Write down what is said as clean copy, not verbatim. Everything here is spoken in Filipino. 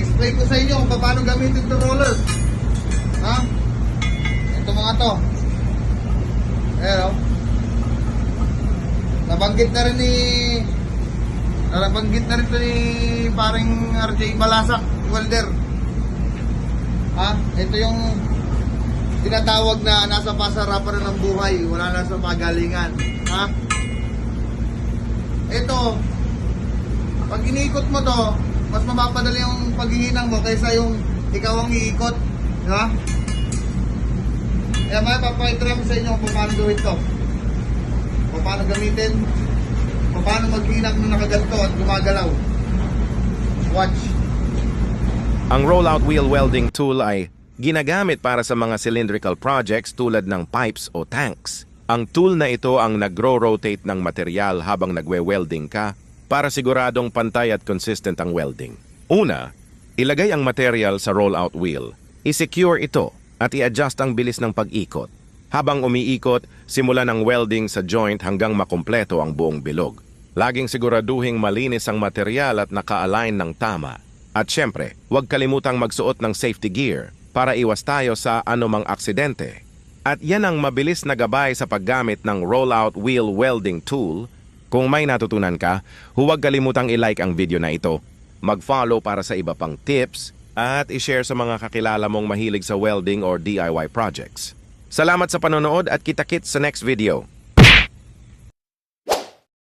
explain ko sa inyo kung paano gamitin itong roller. Ha? Ito mga to. Ayan o. Nabanggit na rin ito ni paring RJ Balasak, welder. Ha? Ito yung tinatawag na nasa pasarapan ng buhay, wala na sa pagalingan. Ha? Ito, pag iniikot mo to, mas mapapadali yung paghihinang mo kaysa yung ikaw ang iikot. Ha? Kaya may papakitry ko sa inyo kung paano gawin to. Kung paano gamitin, kung paano maghinang na nakaganto at gumagalaw. Watch. Ang rollout wheel welding tool ay ginagamit para sa mga cylindrical projects tulad ng pipes o tanks. Ang tool na ito ang nagro-rotate ng material habang nagwe-welding ka para siguradong pantay at consistent ang welding. Una, ilagay ang material sa rollout wheel. I-secure ito at i-adjust ang bilis ng pag-ikot. Habang umiikot, simulan ang welding sa joint hanggang makumpleto ang buong bilog. Laging siguraduhing malinis ang material at naka-align ng tama. At syempre, huwag kalimutang magsuot ng safety gear para iwas tayo sa anumang aksidente. At yan ang mabilis na gabay sa paggamit ng rollout wheel welding tool. Kung may natutunan ka, huwag kalimutang i-like ang video na ito, mag-follow para sa iba pang tips, at i-share sa mga kakilala mong mahilig sa welding or DIY projects. Salamat sa panonood at kita-kits sa next video.